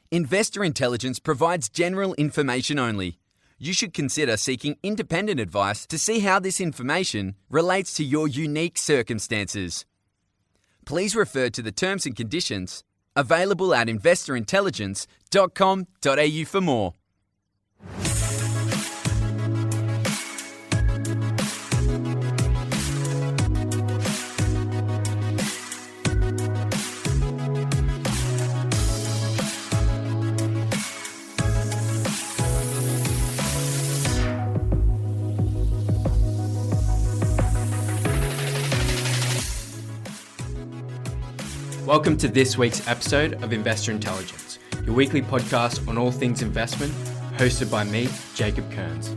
Investor Intelligence provides general information only. You should consider seeking independent advice to see how this information relates to your unique circumstances. Please refer to the terms and conditions available at investorintelligence.com.au for more. Welcome to this week's episode of Investor Intelligence, your weekly podcast on all things investment, hosted by me, Jacob Kearns.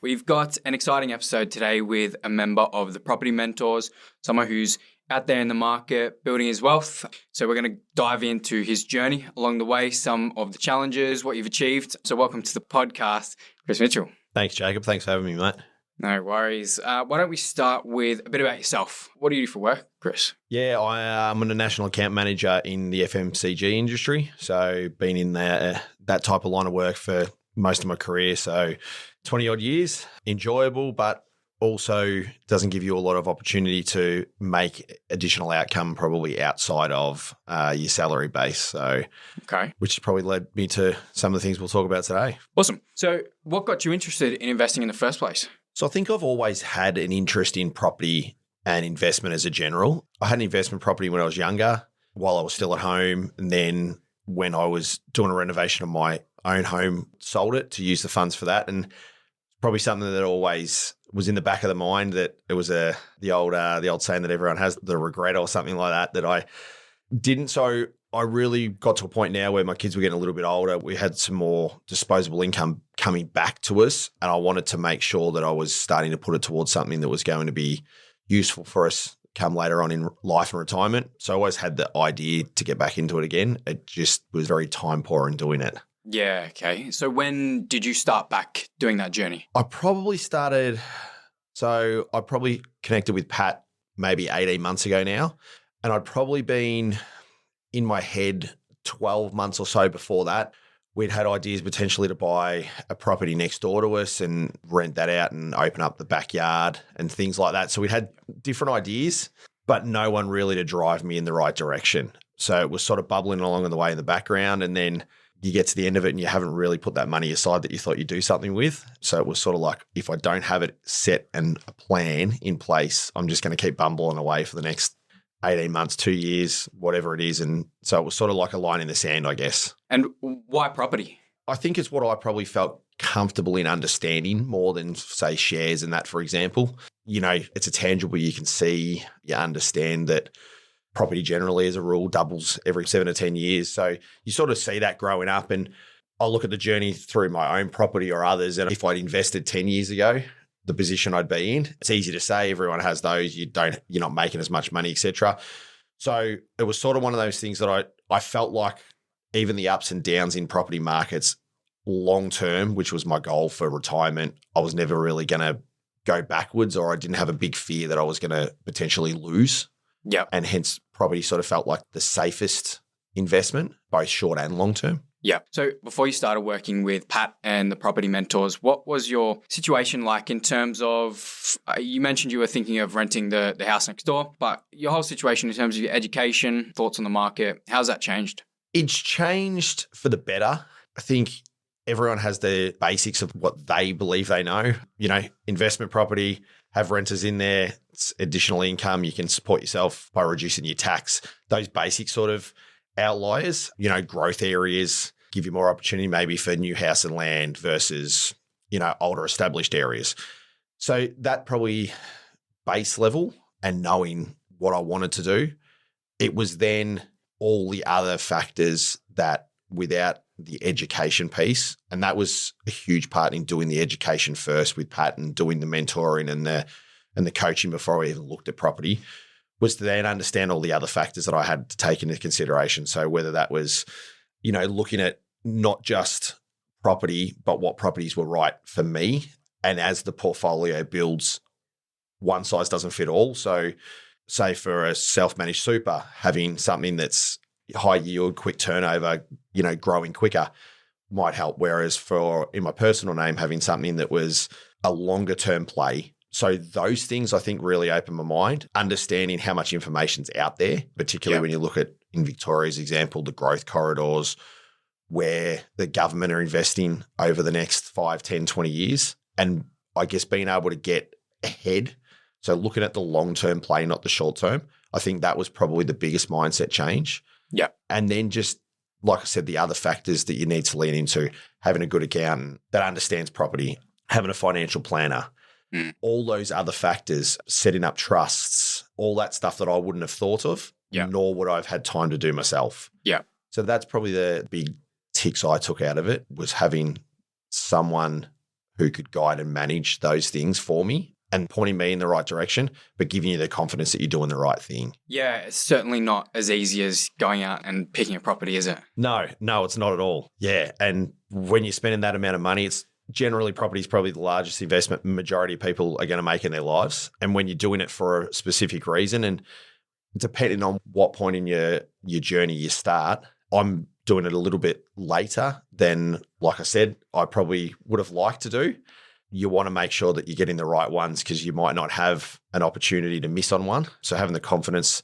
We've got an exciting episode today with a member of the Property Mentors, someone who's out there in the market building his wealth. So we're going to dive into his journey along the way, some of the challenges, what you've achieved. So welcome to the podcast, Chris Mitchell. Thanks, Jacob. Thanks for having me, mate. No worries. Why don't we start with a bit about yourself? What do you do for work, Chris? Yeah, I'm a national account manager in the FMCG industry. So been in that type of line of work for most of my career. So 20 odd years, enjoyable, but also doesn't give you a lot of opportunity to make additional outcome probably outside of your salary base. So, okay, which probably led me to some of the things we'll talk about today. Awesome. So what got you interested in investing in the first place? So I think I've always had an interest in property and investment as a general. I had an investment property when I was younger, while I was still at home. And then when I was doing a renovation of my own home, sold it to use the funds for that. And probably something that always was in the back of the mind, that it was the old saying that everyone has, the regret or something like that I didn't. So I really got to a point now where my kids were getting a little bit older. We had some more disposable income coming back to us, and I wanted to make sure that I was starting to put it towards something that was going to be useful for us come later on in life and retirement. So I always had the idea to get back into it again. It just was very time poor in doing it. Yeah, okay. So when did you start back doing that journey? I probably connected with Pat maybe 18 months ago now, and I'd probably been in my head 12 months or so before that. We'd had ideas potentially to buy a property next door to us and rent that out and open up the backyard and things like that. So we had different ideas, but no one really to drive me in the right direction. So it was sort of bubbling along in the way in the background, and then you get to the end of it and you haven't really put that money aside that you thought you'd do something with. So it was sort of like, if I don't have it set and a plan in place, I'm just going to keep bumbling away for the next 18 months, 2 years, whatever it is. And so it was sort of like a line in the sand, I guess. And why property? I think it's what I probably felt comfortable in understanding more than, say, shares and that, for example. You know, it's a tangible, you can see, you understand that property generally, as a rule, doubles every 7 to 10 years. So you sort of see that growing up. And I look at the journey through my own property or others. And if I'd invested 10 years ago, the position I'd be in, it's easy to say, everyone has those, you're not making as much money, etc. So it was sort of one of those things that I felt like even the ups and downs in property markets long term, which was my goal for retirement, I was never really going to go backwards, or I didn't have a big fear that I was going to potentially lose. Yeah. And hence property sort of felt like the safest investment, both short and long term. Yeah. So before you started working with Pat and the Property Mentors, what was your situation like in terms of, you mentioned you were thinking of renting the house next door, but your whole situation in terms of your education, thoughts on the market, how's that changed? It's changed for the better. I think everyone has the basics of what they believe they know. You know, investment property, have renters in there, it's additional income, you can support yourself by reducing your tax. Those basic sort of outliers, you know, growth areas give you more opportunity maybe for new house and land versus, you know, older established areas. So that probably base level and knowing what I wanted to do. It was then all the other factors that without the education piece, and that was a huge part in doing the education first with Pat and doing the mentoring and the coaching before I even looked at property, was to then understand all the other factors that I had to take into consideration. So whether that was, you know, looking at not just property, but what properties were right for me And as the portfolio builds, one size doesn't fit all. So say for a self-managed super, having something that's high yield, quick turnover, growing quicker might help. Whereas in my personal name, having something that was a longer term play. So those things I think really open my mind, understanding how much information's out there, particularly when you look at, in Victoria's example, the growth corridors where the government are investing over the next 5, 10, 20 years. And I guess being able to get ahead. So looking at the long-term play, not the short-term, I think that was probably the biggest mindset change. Yeah. And then just, like I said, the other factors that you need to lean into, having a good accountant that understands property, having a financial planner, all those other factors, setting up trusts, all that stuff that I wouldn't have thought of, nor would I have had time to do myself. Yeah. So that's probably the big ticks I took out of it, was having someone who could guide and manage those things for me and pointing me in the right direction, but giving you the confidence that you're doing the right thing. Yeah, it's certainly not as easy as going out and picking a property, is it? No, it's not at all. Yeah. And when you're spending that amount of money, it's generally property is probably the largest investment majority of people are going to make in their lives. And when you're doing it for a specific reason, and depending on what point in your journey you start, I'm doing it a little bit later than, like I said, I probably would have liked to do. You want to make sure that you're getting the right ones because you might not have an opportunity to miss on one. So having the confidence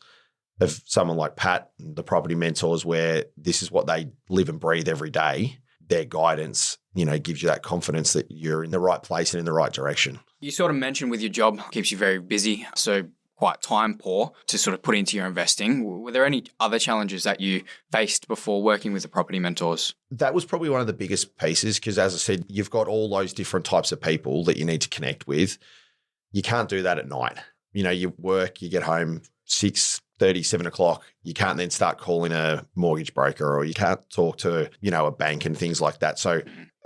of someone like Pat, the property mentors, where this is what they live and breathe every day, their guidance, gives you that confidence that you're in the right place and in the right direction. You sort of mentioned with your job keeps you very busy, so quite time poor to sort of put into your investing. Were there any other challenges that you faced before working with the property mentors? That was probably one of the biggest pieces because, as I said, you've got all those different types of people that you need to connect with. You can't do that at night. You work, you get home 6:30, 7 o'clock. You can't then start calling a mortgage broker, or you can't talk to, a bank and things like that. So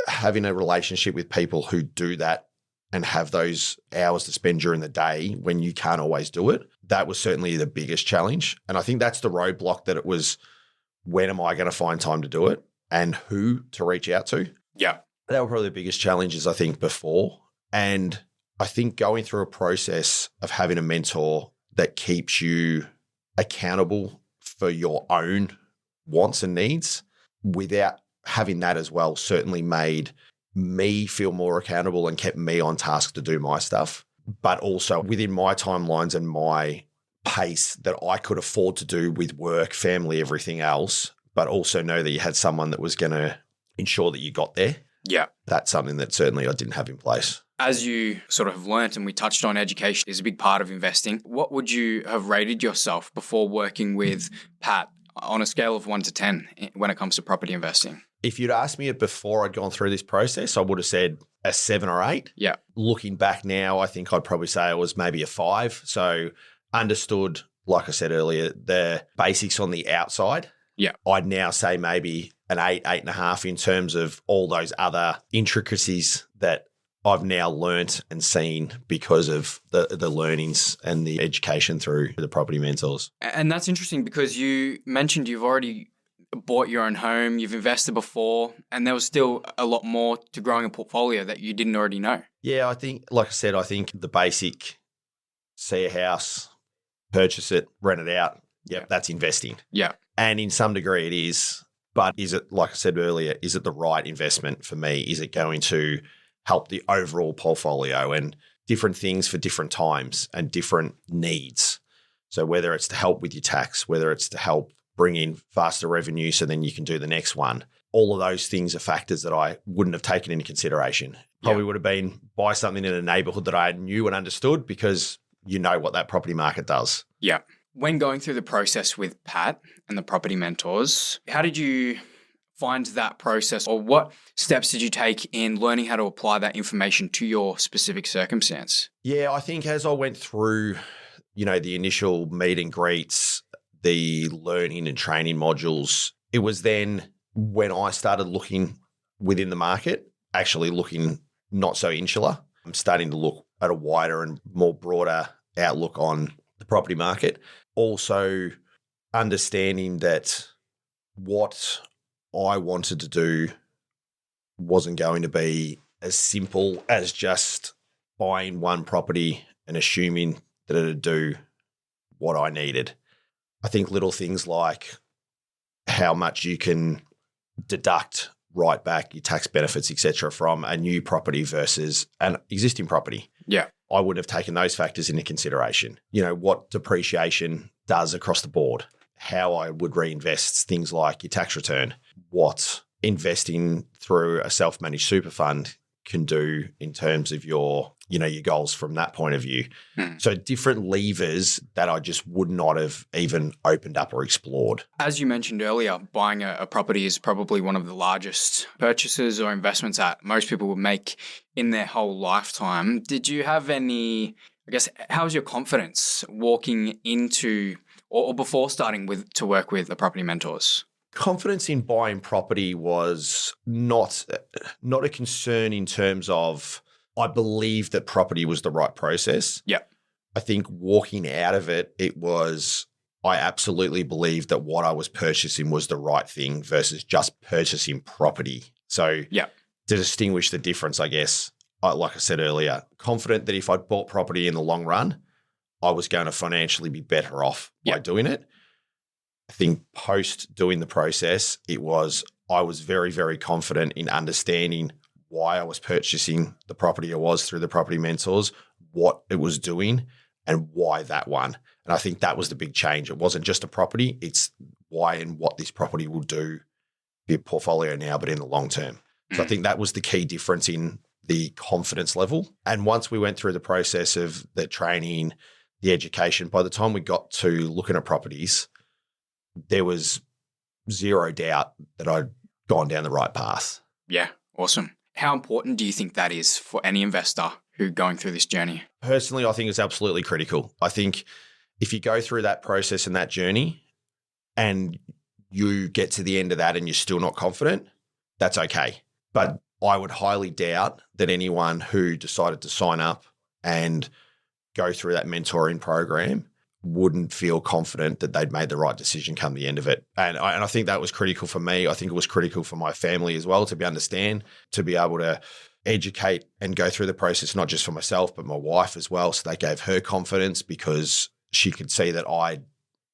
having a relationship with people who do that and have those hours to spend during the day when you can't always do it, that was certainly the biggest challenge. And I think that's the roadblock, that it was, when am I going to find time to do it and who to reach out to? Yeah. That were probably the biggest challenges, I think, before. And I think going through a process of having a mentor that keeps you accountable for your own wants and needs without having that as well certainly made me feel more accountable and kept me on task to do my stuff, but also within my timelines and my pace that I could afford to do with work, family, everything else, but also know that you had someone that was going to ensure that you got there. Yeah. That's something that certainly I didn't have in place. As you sort of have learnt, and we touched on, education is a big part of investing. What would you have rated yourself before working with Pat on a scale of 1 to 10 when it comes to property investing? If you'd asked me it before I'd gone through this process, I would have said a 7 or 8. Yeah. Looking back now, I think I'd probably say it was maybe a 5. So understood, like I said earlier, the basics on the outside. Yeah. I'd now say maybe an 8, 8.5 in terms of all those other intricacies that I've now learnt and seen because of the learnings and the education through the property mentors. And that's interesting because you mentioned you've already bought your own home, you've invested before, and there was still a lot more to growing a portfolio that you didn't already know. Yeah, I think, like I said, I think the basic, see a house, purchase it, rent it out. Yep, that's investing. Yeah. And in some degree it is, but is it, like I said earlier, is it the right investment for me? Is it going to help the overall portfolio, and different things for different times and different needs? So whether it's to help with your tax, whether it's to help bring in faster revenue so then you can do the next one, all of those things are factors that I wouldn't have taken into consideration. Probably would have been buy something in a neighborhood that I knew and understood because you know what that property market does. Yeah. When going through the process with Pat and the property mentors, how did you find that process, or what steps did you take in learning how to apply that information to your specific circumstance? Yeah, I think as I went through, the initial meet and greets, the learning and training modules, it was then when I started looking within the market, actually looking not so insular. I'm starting to look at a wider and more broader outlook on the property market. Also understanding that what I wanted to do wasn't going to be as simple as just buying one property and assuming that it'd do what I needed. I think little things like how much you can deduct right back your tax benefits, etc., from a new property versus an existing property. Yeah. I would have taken those factors into consideration. What depreciation does across the board, how I would reinvest things like your tax return, what investing through a self-managed super fund can do in terms of your goals from that point of view. So different levers that I just would not have even opened up or explored. As you mentioned earlier, buying a property is probably one of the largest purchases or investments that most people would make in their whole lifetime. Did you have any, how was your confidence walking into or before starting to work with the property mentors? Confidence in buying property was not a concern in terms of I believed that property was the right process. Yeah. I think walking out of it, I absolutely believed that what I was purchasing was the right thing versus just purchasing property. So to distinguish the difference, I guess, like I said earlier, confident that if I bought property in the long run, I was going to financially be better off by doing it. I think post doing the process, I was very, very confident in understanding why I was purchasing the property I was through the property mentors, what it was doing, and why that one. And I think that was the big change. It wasn't just a property, it's why and what this property will do, be a portfolio now, but in the long term. So I think that was the key difference in the confidence level. And once we went through the process of the training, the education, by the time we got to looking at properties, there was zero doubt that I'd gone down the right path. Yeah, awesome. How important do you think that is for any investor who going through this journey? Personally, I think it's absolutely critical. I think if you go through that process and that journey and you get to the end of that and you're still not confident, that's okay. But I would highly doubt that anyone who decided to sign up and go through that mentoring program wouldn't feel confident that they'd made the right decision come the end of it. And I think that was critical for me. I think it was critical for my family as well to be able to educate and go through the process, not just for myself, but my wife as well. So they gave her confidence because she could see that I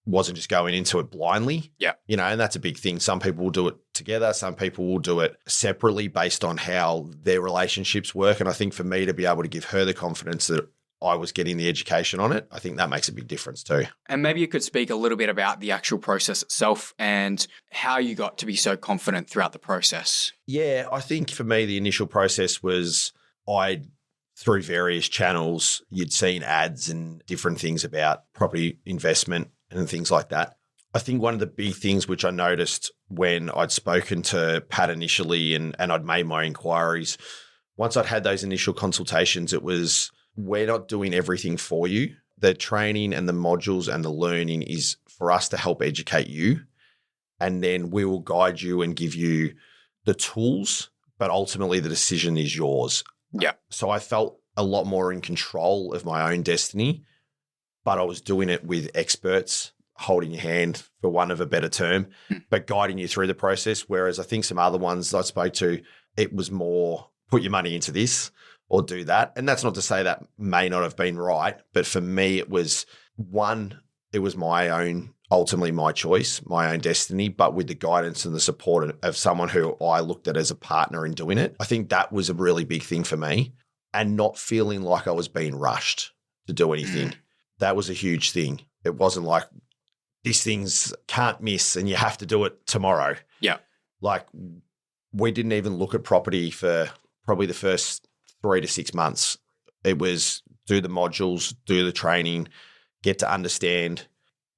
wasn't just going into it blindly. Yeah. And that's a big thing. Some people will do it together. Some people will do it separately based on how their relationships work. And I think for me to be able to give her the confidence that I was getting the education on it, I think that makes a big difference too. And maybe you could speak a little bit about the actual process itself and how you got to be so confident throughout the process. Yeah, I think for me, the initial process was through various channels, you'd seen ads and different things about property investment and things like that. I think one of the big things which I noticed when I'd spoken to Pat initially and I'd made my inquiries, once I'd had those initial consultations, it was, we're not doing everything for you. The training and the modules and the learning is for us to help educate you. And then we will guide you and give you the tools, but ultimately the decision is yours. Yeah. So I felt a lot more in control of my own destiny, but I was doing it with experts holding your hand, for want of a better term, but guiding you through the process. Whereas I think some other ones I spoke to, it was more put your money into this or do that. And that's not to say that may not have been right, but for me, it was ultimately my choice, my own destiny, but with the guidance and the support of someone who I looked at as a partner in doing it. I think that was a really big thing for me, and not feeling like I was being rushed to do anything. That was a huge thing. It wasn't like these things can't miss and you have to do it tomorrow. Yeah. Like, we didn't even look at property for probably the first 3 to 6 months. It was do the modules, do the training, get to understand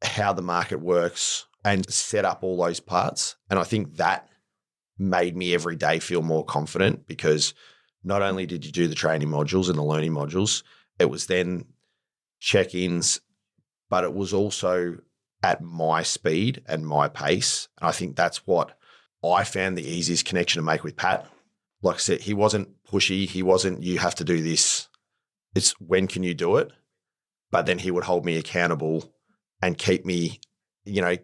how the market works and set up all those parts. And I think that made me every day feel more confident, because not only did you do the training modules and the learning modules, it was then check-ins, but it was also at my speed and my pace. And I think that's what I found the easiest connection to make with Pat. Like I said, he wasn't pushy. He wasn't, you have to do this. It's when can you do it? But then he would hold me accountable and keep me,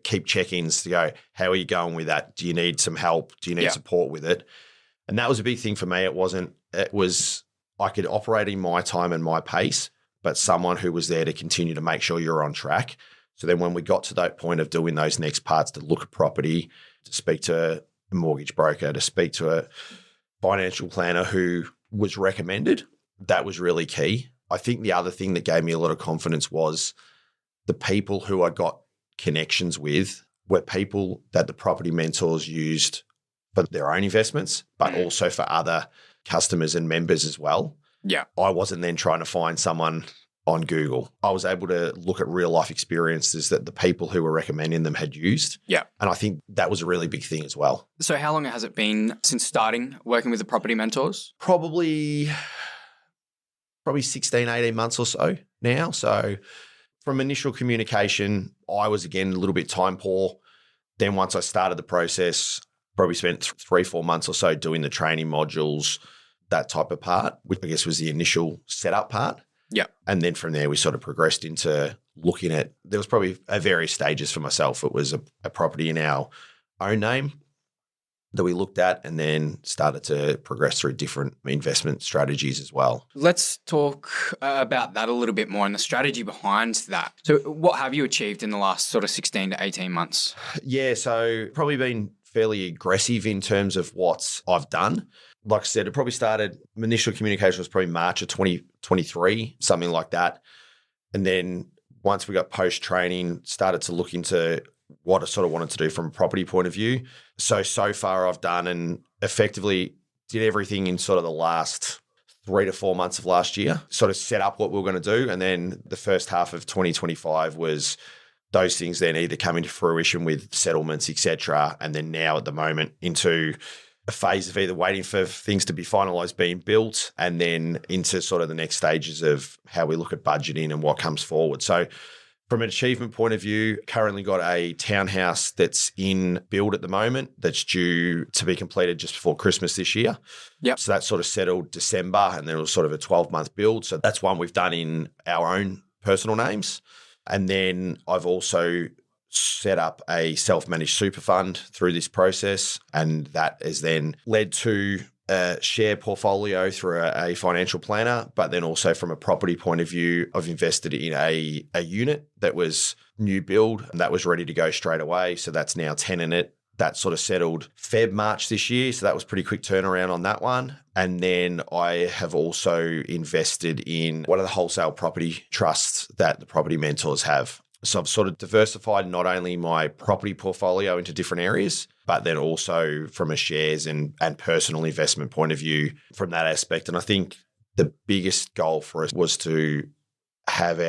keep check-ins to go, how are you going with that? Do you need some help? Do you need support with it? And that was a big thing for me. It was, I could operate in my time and my pace, but someone who was there to continue to make sure you're on track. So then when we got to that point of doing those next parts, to look at property, to speak to a mortgage broker, to speak to a financial planner who was recommended, that was really key. I think the other thing that gave me a lot of confidence was the people who I got connections with were people that the property mentors used for their own investments, but also for other customers and members as well. Yeah. I wasn't then trying to find someone on Google. I was able to look at real life experiences that the people who were recommending them had used. Yeah. And I think that was a really big thing as well. So how long has it been since starting working with the property mentors? Probably 16, 18 months or so now. So from initial communication, I was again a little bit time poor. Then once I started the process, probably spent 3-4 months or so doing the training modules, that type of part, which I guess was the initial setup part. Yeah. And then from there, we sort of progressed into looking at, there was probably various stages for myself. It was a property in our own name that we looked at, and then started to progress through different investment strategies as well. Let's talk about that a little bit more and the strategy behind that. So what have you achieved in the last sort of 16 to 18 months? Yeah, so probably been fairly aggressive in terms of what I've done. Like I said, it probably started, initial communication was probably March of 2023, something like that. And then once we got post-training, started to look into what I sort of wanted to do from a property point of view. So far I've done and effectively did everything in sort of the last 3 to 4 months of last year, sort of set up what we were going to do. And then the first half of 2025 was those things then either coming to fruition with settlements, etc. And then now at the moment into a phase of either waiting for things to be finalised, being built, and then into sort of the next stages of how we look at budgeting and what comes forward. So from an achievement point of view, currently got a townhouse that's in build at the moment that's due to be completed just before Christmas this year. Yep. So that sort of settled December, and then it was sort of a 12-month build. So that's one we've done in our own personal names. And then I've also set up a self-managed super fund through this process, and that has then led to a share portfolio through a financial planner. But then also from a property point of view, I've invested in a unit that was new build and that was ready to go straight away. So that's now tenanted. That sort of settled March this year. So that was pretty quick turnaround on that one. And then I have also invested in one of the wholesale property trusts that the property mentors have. So I've sort of diversified not only my property portfolio into different areas, but then also from a shares and personal investment point of view from that aspect. And I think the biggest goal for us was to have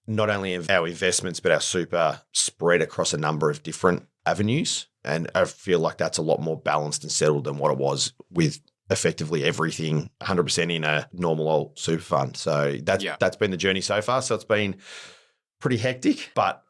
not only our investments, but our super spread across a number of different avenues. And I feel like that's a lot more balanced and settled than what it was with effectively everything 100% in a normal old super fund. So that's been the journey so far. So it's been pretty hectic, but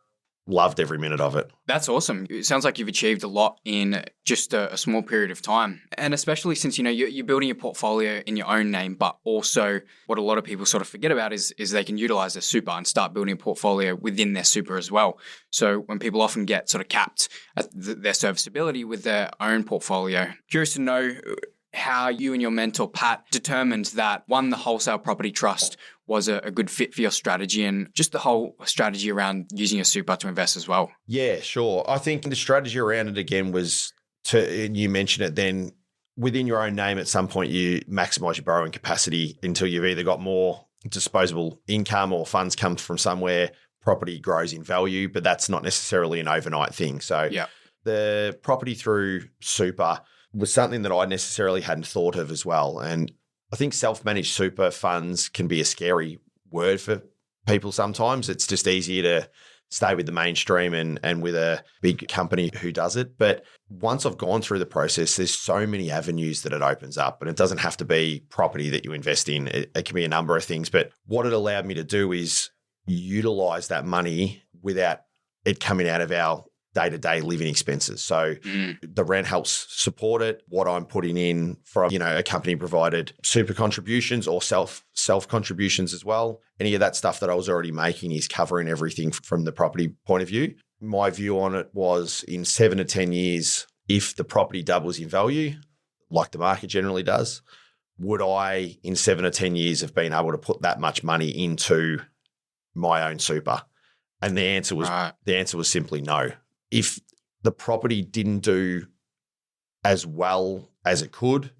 loved every minute of it. That's awesome. It sounds like you've achieved a lot in just a small period of time. And especially since, you're building your portfolio in your own name, but also what a lot of people sort of forget about is they can utilize their super and start building a portfolio within their super as well. So when people often get sort of capped at their serviceability with their own portfolio, curious to know how you and your mentor, Pat, determined that, one, the wholesale property trust was a good fit for your strategy and just the whole strategy around using your super to invest as well. Yeah, sure. I think the strategy around it again was and you mentioned it then, within your own name at some point you maximize your borrowing capacity until you've either got more disposable income or funds come from somewhere, property grows in value, but that's not necessarily an overnight thing. So the property through super was something that I necessarily hadn't thought of as well. And I think self-managed super funds can be a scary word for people sometimes. It's just easier to stay with the mainstream and with a big company who does it. But once I've gone through the process, there's so many avenues that it opens up. And it doesn't have to be property that you invest in. It can be a number of things. But what it allowed me to do is utilize that money without it coming out of our day-to-day living expenses. So the rent helps support it. What I'm putting in from, a company provided super contributions or self contributions as well. Any of that stuff that I was already making is covering everything from the property point of view. My view on it was in 7 to 10 years, if the property doubles in value, like the market generally does, would I, in 7 or 10 years, have been able to put that much money into my own super? And the answer was simply no. If the property didn't do as well as it could,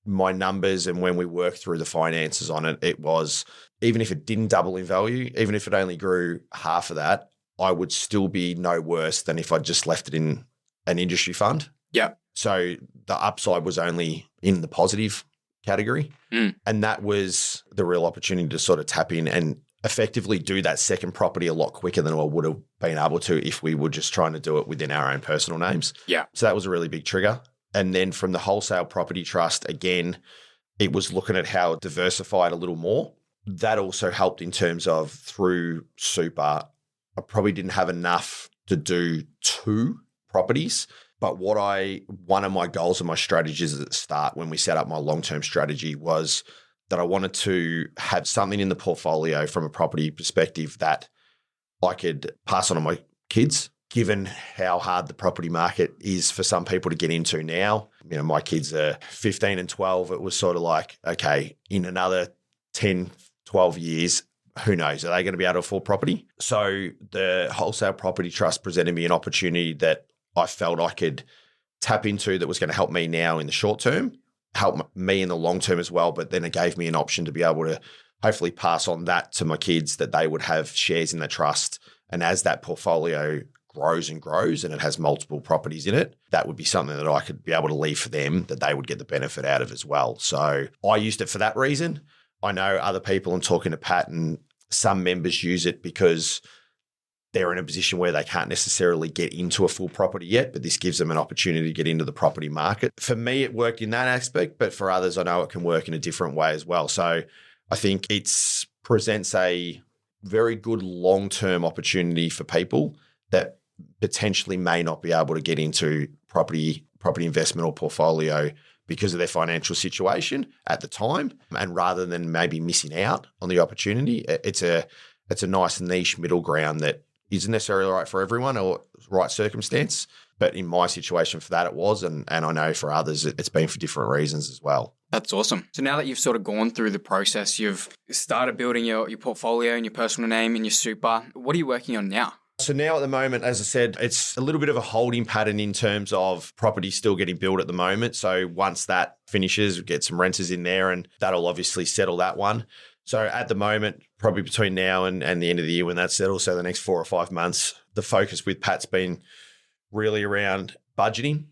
my numbers and when we worked through the finances on it, it was, even if it didn't double in value, even if it only grew half of that, I would still be no worse than if I just left it in an industry fund. Yeah. So the upside was only in the positive category. And that was the real opportunity to sort of tap in and effectively do that second property a lot quicker than I would have been able to if we were just trying to do it within our own personal names. Yeah. So that was a really big trigger. And then from the wholesale property trust, again, it was looking at how it diversified a little more. That also helped in terms of through super, I probably didn't have enough to do 2 properties. But one of my goals and my strategies at the start when we set up my long-term strategy was that I wanted to have something in the portfolio from a property perspective that I could pass on to my kids, given how hard the property market is for some people to get into now. You know, my kids are 15 and 12. It was sort of like, okay, in another 10, 12 years, who knows? Are they going to be able to afford property? So the wholesale property trust presented me an opportunity that I felt I could tap into that was going to help me now in the short term, help me in the long term as well. But then it gave me an option to be able to hopefully pass on that to my kids, that they would have shares in the trust. And as that portfolio grows and grows and it has multiple properties in it, that would be something that I could be able to leave for them that they would get the benefit out of as well. So I used it for that reason. I know other people, and talking to Pat, and some members use it because they're in a position where they can't necessarily get into a full property yet, but this gives them an opportunity to get into the property market. For me, it worked in that aspect, but for others, I know it can work in a different way as well. So I think it presents a very good long-term opportunity for people that potentially may not be able to get into property investment or portfolio because of their financial situation at the time. And rather than maybe missing out on the opportunity, it's a nice niche middle ground that isn't necessarily right for everyone or right circumstance. But in my situation for that, it was. And I know for others, it's been for different reasons as well. That's awesome. So now that you've sort of gone through the process, you've started building your portfolio and your personal name and your super, what are you working on now? So now at the moment, as I said, it's a little bit of a holding pattern in terms of property still getting built at the moment. So once that finishes, we get some renters in there and that'll obviously settle that one. So at the moment, probably between now and the end of the year when that settles, so the next 4 or 5 months, the focus with Pat's been really around budgeting.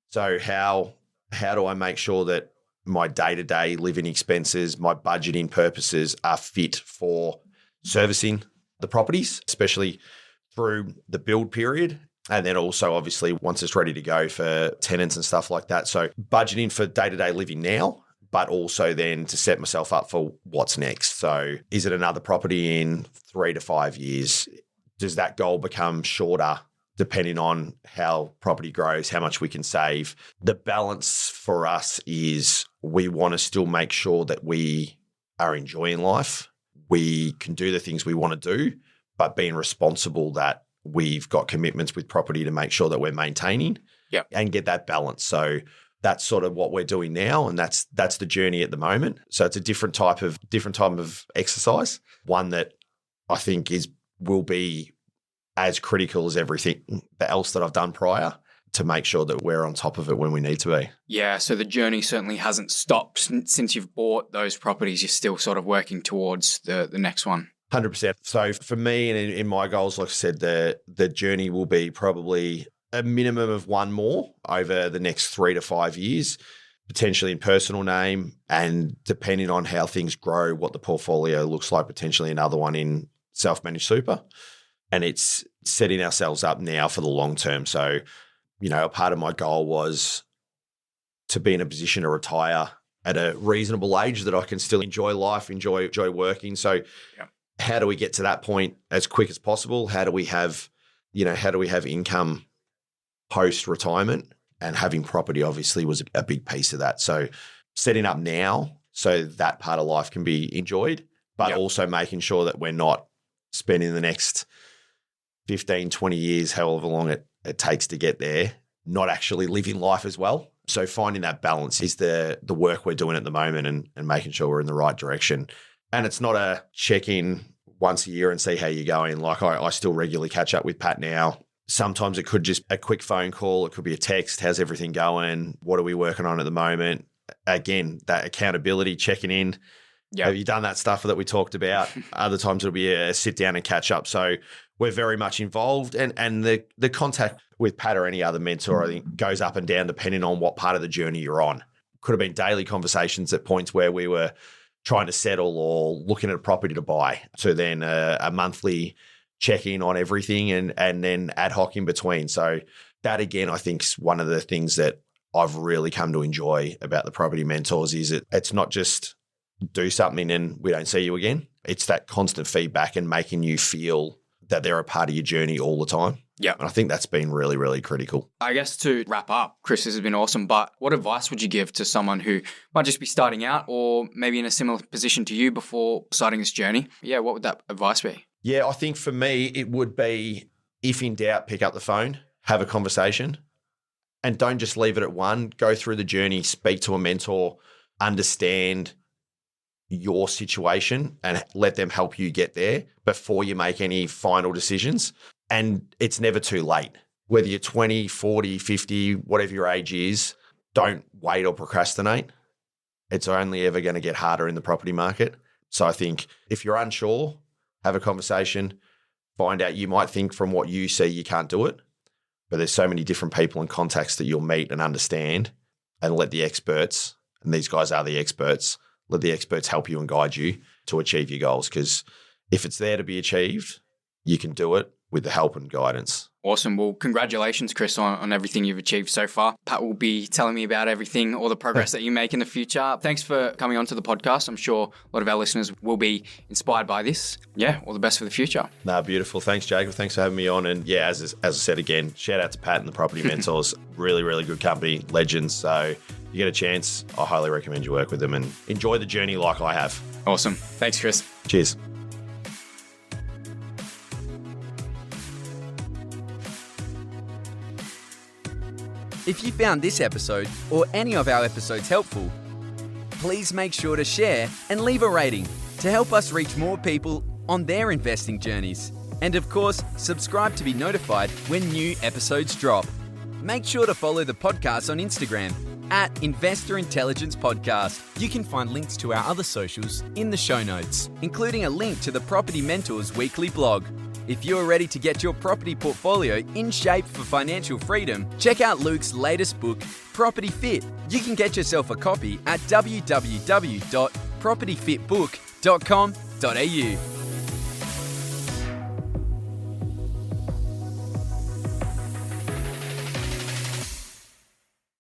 So how do I make sure that my day-to-day living expenses, my budgeting purposes are fit for servicing the properties, especially through the build period. And then also, obviously, once it's ready to go for tenants and stuff like that. So budgeting for day-to-day living now, but also then to set myself up for what's next. So is it another property in 3 to 5 years? Does that goal become shorter depending on how property grows, how much we can save? The balance for us is we want to still make sure that we are enjoying life. We can do the things we want to do, but being responsible that we've got commitments with property to make sure that we're maintaining and get that balance. So that's sort of what we're doing now, and that's the journey at the moment. So it's a different type of exercise, one that I think will be as critical as everything else that I've done prior to make sure that we're on top of it when we need to be. Yeah, so the journey certainly hasn't stopped since you've bought those properties. You're still sort of working towards the next one. 100%. So for me and in my goals, like I said, the journey will be probably a minimum of one more over the next 3 to 5 years, potentially in personal name, and depending on how things grow, what the portfolio looks like, potentially another one in self-managed super. And it's setting ourselves up now for the long term. So, a part of my goal was to be in a position to retire at a reasonable age that I can still enjoy life, enjoy working. So how do we get to that point as quick as possible? How do we have income post-retirement? And having property obviously was a big piece of that. So setting up now so that part of life can be enjoyed, but also making sure that we're not spending the next 15, 20 years, however long it takes to get there, not actually living life as well. So finding that balance is the work we're doing at the moment and making sure we're in the right direction. And it's not a check-in once a year and see how you're going. Like I still regularly catch up with Pat now. Sometimes it could just a quick phone call. It could be a text. How's everything going? What are we working on at the moment? Again, that accountability, checking in. Yep. Have you done that stuff that we talked about? Other times it'll be a sit down and catch up. So we're very much involved. And the contact with Pat or any other mentor, I think, goes up and down depending on what part of the journey you're on. Could have been daily conversations at points where we were trying to settle or looking at a property to buy. So then a monthly check-in on everything and then ad hoc in between. So that, again, I think is one of the things that I've really come to enjoy about the Property Mentors is it's not just do something and we don't see you again. It's that constant feedback and making you feel that they're a part of your journey all the time. Yeah. And I think that's been really, really critical. I guess to wrap up, Chris, this has been awesome, but what advice would you give to someone who might just be starting out or maybe in a similar position to you before starting this journey? Yeah, what would that advice be? Yeah, I think for me, it would be, if in doubt, pick up the phone, have a conversation, and don't just leave it at one. Go through the journey, speak to a mentor, understand your situation and let them help you get there before you make any final decisions. And it's never too late. Whether you're 20, 40, 50, whatever your age is, don't wait or procrastinate. It's only ever going to get harder in the property market. So I think if you're unsure, have a conversation, find out. You might think from what you see you can't do it, but there's so many different people and contacts that you'll meet and understand, and let the experts, and these guys are the experts, let the experts help you and guide you to achieve your goals. Because if it's there to be achieved, you can do it with the help and guidance. Awesome. Well, congratulations, Chris, on everything you've achieved so far. Pat will be telling me about everything, all the progress that you make in the future. Thanks for coming on to the podcast. I'm sure a lot of our listeners will be inspired by this. Yeah, all the best for the future. Beautiful. Thanks, Jacob. Thanks for having me on. And yeah, as I said again, shout out to Pat and the Property Mentors. Really, really good company, legends. So if you get a chance, I highly recommend you work with them and enjoy the journey like I have. Awesome. Thanks, Chris. Cheers. If you found this episode or any of our episodes helpful, please make sure to share and leave a rating to help us reach more people on their investing journeys. And of course, subscribe to be notified when new episodes drop. Make sure to follow the podcast on Instagram at Investor Intelligence Podcast. You can find links to our other socials in the show notes, including a link to the Property Mentors weekly blog. If you're ready to get your property portfolio in shape for financial freedom, check out Luke's latest book, Property Fit. You can get yourself a copy at www.propertyfitbook.com.au.